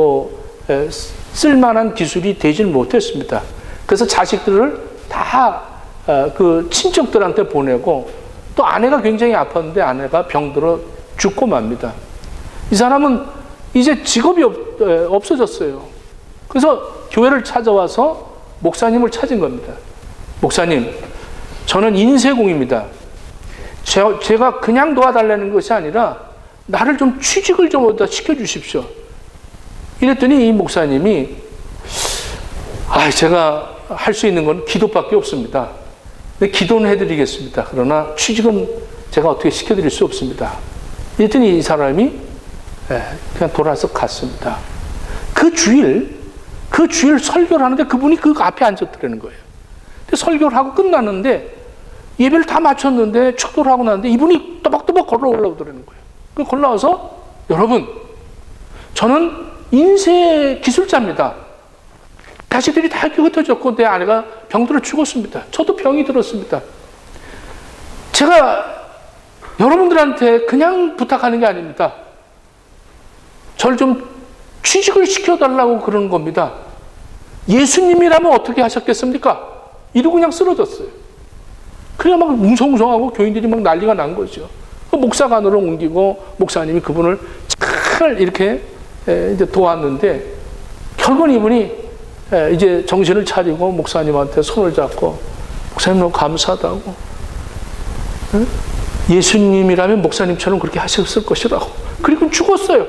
쓸만한 기술이 되질 못했습니다. 그래서 자식들을 다 그 친척들한테 보내고 또 아내가 굉장히 아팠는데 아내가 병들어 죽고 맙니다. 이 사람은 이제 직업이 없어졌어요. 그래서 교회를 찾아와서 목사님을 찾은 겁니다. 목사님, 저는 인쇄공입니다. 제가 그냥 도와달라는 것이 아니라 나를 좀 취직을 좀 어디다 시켜주십시오. 이랬더니 이 목사님이 제가 할 수 있는 건 기도밖에 없습니다. 근데 기도는 해드리겠습니다. 그러나 취직은 제가 어떻게 시켜드릴 수 없습니다. 이랬더니 이 사람이 그냥 돌아서 갔습니다. 그 주일 설교를 하는데 그분이 그 앞에 앉았더라는 거예요. 근데 설교를 하고 끝났는데 예배를 다 마쳤는데 축도를 하고 나는데 이분이 또박또박 걸어 올라오더라는 거예요. 그 걸러와서 여러분, 저는 인쇄 기술자입니다. 자식들이 다 흩어졌고 내 아내가 병들어 죽었습니다. 저도 병이 들었습니다. 제가 여러분들한테 그냥 부탁하는 게 아닙니다. 저를 좀 취직을 시켜달라고 그러는 겁니다. 예수님이라면 어떻게 하셨겠습니까? 이러고 그냥 쓰러졌어요. 그냥 막 웅성웅성하고 교인들이 막 난리가 난 거죠. 목사관으로 옮기고 목사님이 그분을 잘 이렇게 이제 도왔는데 결국은 이분이 이제 정신을 차리고 목사님한테 손을 잡고 목사님 너무 감사하다고, 예수님이라면 목사님처럼 그렇게 하셨을 것이라고. 그리고 죽었어요.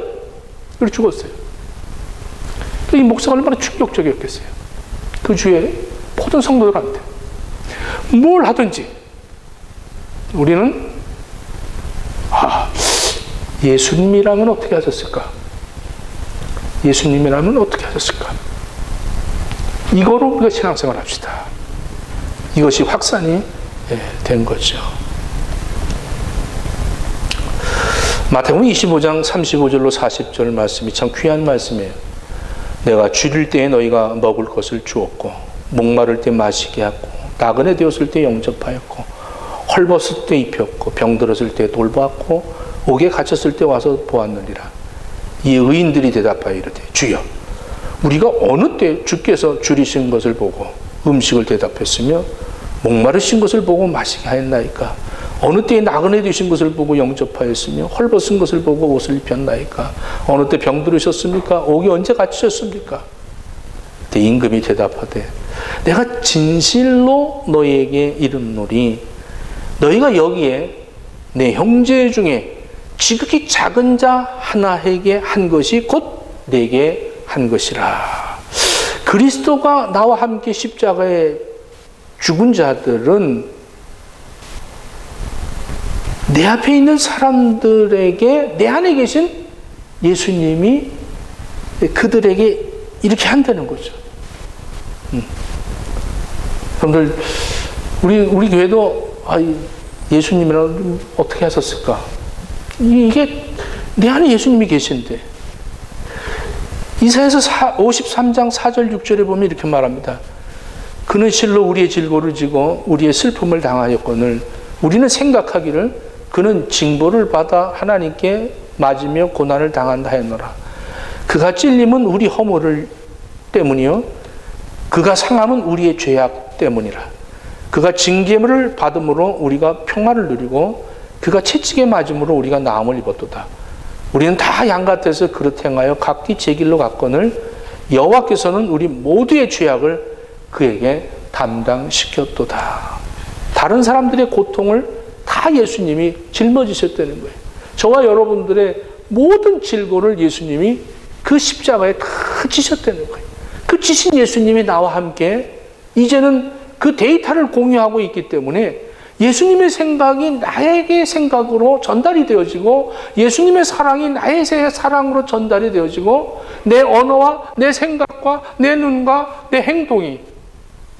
그리고 죽었어요. 이 목사가 얼마나 충격적이었겠어요. 그 주에 모든 성도들한테 뭘 하든지 우리는 예수님이라면 어떻게 하셨을까? 예수님이라면 어떻게 하셨을까? 이거로 우리가 신앙생활 합시다. 이것이 확산이 된 거죠. 마태복음 25장 35절로 40절 말씀이 참 귀한 말씀이에요. 내가 줄일 때에 너희가 먹을 것을 주었고 목마를 때 마시게 하고 나그네 되었을 때 영접하였고 헐벗을 때 입혔고 병들었을 때 돌보았고 옥에 갇혔을 때 와서 보았느니라. 이 의인들이 대답하여 이르되 주여 우리가 어느 때 주께서 줄이신 것을 보고 음식을 대답했으며 목마르신 것을 보고 마시게 하였나이까? 어느 때에 나그네 되신 것을 보고 영접하였으며 헐벗은 것을 보고 옷을 입혔나이까? 어느 때 병들으셨습니까? 옥에 언제 갇히셨습니까? 그때 임금이 대답하되 내가 진실로 너희에게 이르노니 너희가 여기에 내 형제 중에 지극히 작은 자 하나에게 한 것이 곧 내게 한 것이라. 그리스도가 나와 함께 십자가에 죽은 자들은 내 앞에 있는 사람들에게 내 안에 계신 예수님이 그들에게 이렇게 한다는 거죠. 여러분들 우리 교회도 예수님이랑 어떻게 하셨을까? 이게 내 안에 예수님이 계신데 이사야서 53장 4절 6절에 보면 이렇게 말합니다. 그는 실로 우리의 질고를 지고 우리의 슬픔을 당하였거늘 우리는 생각하기를 그는 징벌을 받아 하나님께 맞으며 고난을 당한다 하였노라. 그가 찔림은 우리 허물을 때문이요 그가 상함은 우리의 죄악 때문이라. 그가 징계를 받음으로 우리가 평화를 누리고 그가 채찍에 맞음으로 우리가 나음을 입었도다. 우리는 다 양 같아서 그릇 행하여 각기 제 길로 갔거늘 여호와께서는 우리 모두의 죄악을 그에게 담당시켰도다. 다른 사람들의 고통을 다 예수님이 짊어지셨다는 거예요. 저와 여러분들의 모든 질고를 예수님이 그 십자가에 다 지셨다는 거예요. 그 지신 예수님이 나와 함께 이제는 그 데이터를 공유하고 있기 때문에 예수님의 생각이 나에게 생각으로 전달이 되어지고 예수님의 사랑이 나의 사랑으로 전달이 되어지고 내 언어와 내 생각과 내 눈과 내 행동이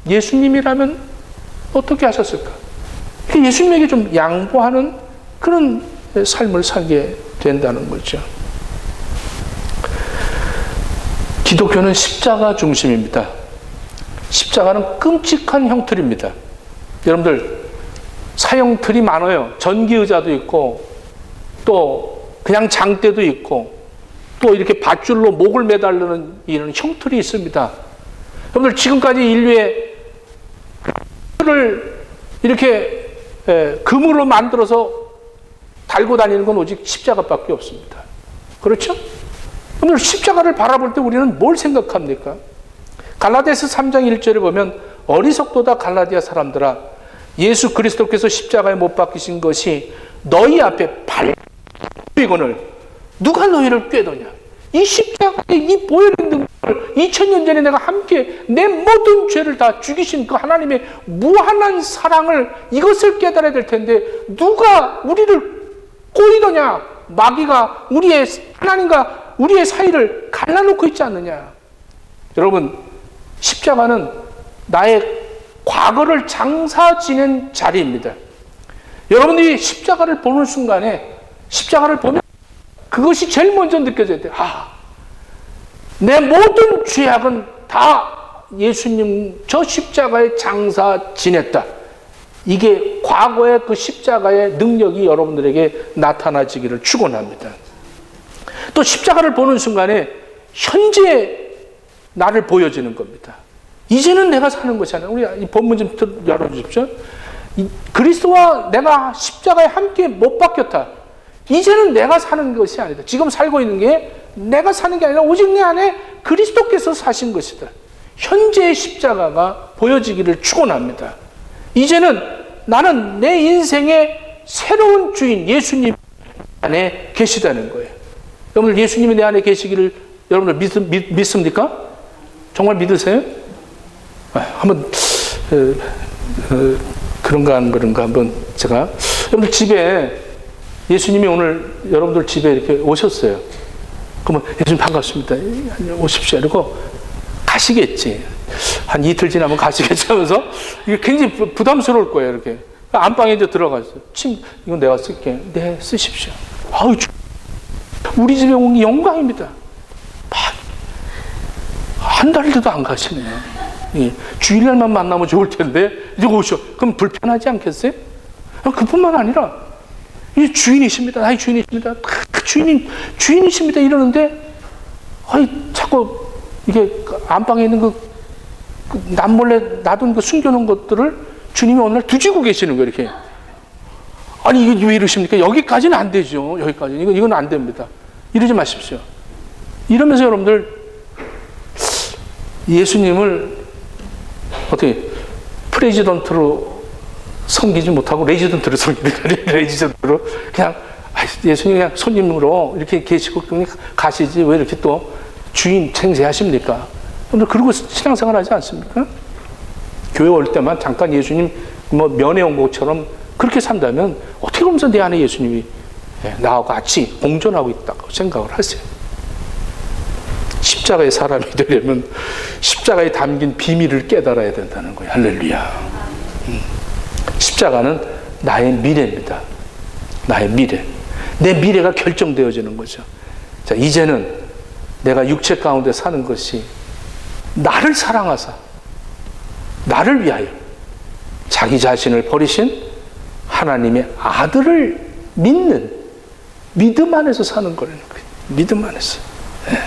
예수님이라면 어떻게 하셨을까? 예수님에게 좀 양보하는 그런 삶을 살게 된다는 거죠. 기독교는 십자가 중심입니다. 십자가는 끔찍한 형틀입니다. 여러분들 사형틀이 많아요. 전기의자도 있고 또 그냥 장대도 있고 또 이렇게 밧줄로 목을 매달리는 이런 형틀이 있습니다. 여러분들 지금까지 인류의 를 이렇게 금으로 만들어서 달고 다니는 건 오직 십자가밖에 없습니다. 그렇죠? 오늘 십자가를 바라볼 때 우리는 뭘 생각합니까? 갈라디아서 3장 1절에 보면 어리석도다 갈라디아 사람들아 예수 그리스도께서 십자가에 못 박히신 것이 너희 앞에 발비건을 누가 너희를 꾀더냐? 이 십자가의 이 보혈의 능력을 2000년 전에 내가 함께 내 모든 죄를 다 죽이신 그 하나님의 무한한 사랑을 이것을 깨달아야 될 텐데 누가 우리를 꼬이더냐? 마귀가 하나님과 우리의 사이를 갈라놓고 있지 않느냐? 여러분 십자가는 나의 과거를 장사 지낸 자리입니다. 여러분이 십자가를 보는 순간에 십자가를 보면 그것이 제일 먼저 느껴져야 돼요. 내 모든 죄악은 다 예수님 저 십자가에 장사 지냈다. 이게 과거의 그 십자가의 능력이 여러분들에게 나타나지기를 축원합니다. 또 십자가를 보는 순간에 현재 나를 보여주는 겁니다. 이제는 내가 사는 것이 아니라 우리 이 본문 좀 열어주십시오. 그리스도와 내가 십자가에 함께 못 박혔다. 이제는 내가 사는 것이 아니다. 지금 살고 있는 게 내가 사는 게 아니라 오직 내 안에 그리스도께서 사신 것이다. 현재의 십자가가 보여지기를 축원합니다. 이제는 나는 내 인생의 새로운 주인 예수님 안에 계시다는 거예요. 여러분들 예수님이 내 안에 계시기를 여러분들 믿습니까? 정말 믿으세요? 한번 그런가 안 그런가 한번 제가 여러분들 집에 예수님이 오늘 여러분들 집에 이렇게 오셨어요. 그러면 예수님 반갑습니다. 오십시오. 이러고 가시겠지. 한 이틀 지나면 가시겠지 하면서 이게 굉장히 부담스러울 거예요. 이렇게 안방에 이제 들어가서 이건 내가 쓸게. 네, 쓰십시오. 아유, 우리 집에 온 게 영광입니다. 한 달도 안 가시네요. 예, 주일날만 만나면 좋을 텐데 이제 오셔. 그럼 불편하지 않겠어요? 그뿐만 아니라 이 주인이십니다. 나의 주인이십니다. 주인이십니다. 이러는데 자꾸 이게 안방에 있는 그 남몰래 놔둔 그 숨겨놓은 것들을 주님이 오늘 뒤지고 계시는 거예요. 이렇게. 아니 이게 왜 이러십니까? 여기까지는 안 되죠. 여기까지 이건 안 됩니다. 이러지 마십시오. 이러면서 여러분들 예수님을 어떻게 프레지던트로 섬기지 못하고 레지던트로 섬기는 레지던트로 그냥 예수님 그냥 손님으로 이렇게 계시고 그냥 가시지 왜 이렇게 또 주인 챙세하십니까? 여러분들 그러고 신앙생활 하지 않습니까? 교회 올 때만 잠깐 예수님 뭐 면회 온 것처럼 그렇게 산다면 어떻게 보면서 내 안에 예수님이 나와 같이 공존하고 있다고 생각을 하세요. 십자가의 사람이 되려면 십자가에 담긴 비밀을 깨달아야 된다는 거예요. 할렐루야. 십자가는 나의 미래입니다. 나의 미래. 내 미래가 결정되어지는 거죠. 자, 이제는 내가 육체 가운데 사는 것이 나를 사랑하사 나를 위하여 자기 자신을 버리신 하나님의 아들을 믿는 믿음 안에서 사는 거라는 거예요. 믿음 안에서. 네.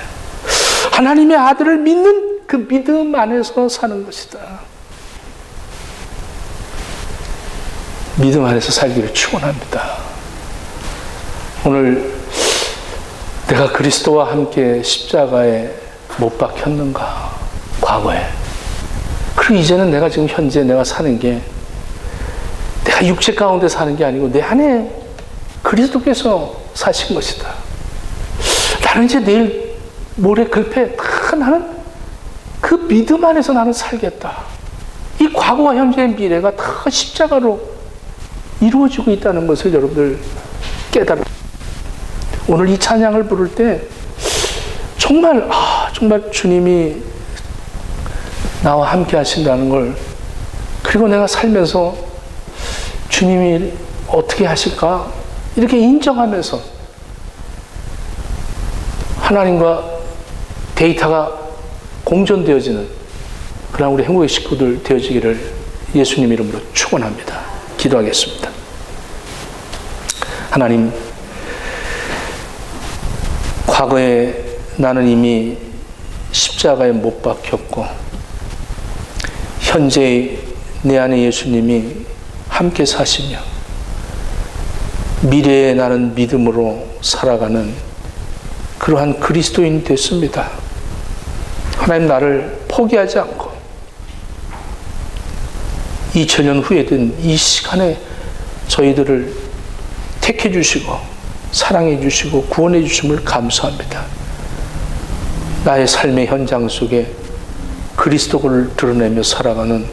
하나님의 아들을 믿는 그 믿음 안에서 사는 것이다. 믿음 안에서 살기를 축원합니다. 오늘 내가 그리스도와 함께 십자가에 못 박혔는가? 과거에. 그리고 이제는 내가 지금 현재 내가 사는 게 내가 육체 가운데 사는 게 아니고 내 안에 그리스도께서 사신 것이다. 나는 이제 내일 모레 글패 다 나는 그 믿음 안에서 나는 살겠다. 이 과거와 현재의 미래가 다 십자가로 이루어지고 있다는 것을 여러분들 깨달아. 오늘 이 찬양을 부를 때 정말 주님이 나와 함께 하신다는 걸, 그리고 내가 살면서 주님이 어떻게 하실까 이렇게 인정하면서 하나님과 데이터가 공존되어지는 그런 우리 행복의 식구들 되어지기를 예수님 이름으로 축원합니다. 기도하겠습니다. 하나님, 과거에 나는 이미 십자가에 못 박혔고 현재 내 안에 예수님이 함께 사시며 미래에 나는 믿음으로 살아가는 그러한 그리스도인이 됐습니다. 하나님, 나를 포기하지 않고 2000년 후에든 이 시간에 저희들을 택해 주시고 사랑해 주시고 구원해 주심을 감사합니다. 나의 삶의 현장 속에 그리스도를 드러내며 살아가는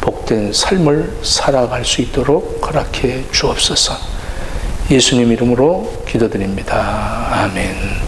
복된 삶을 살아갈 수 있도록 허락해 주옵소서. 예수님 이름으로 기도드립니다. 아멘.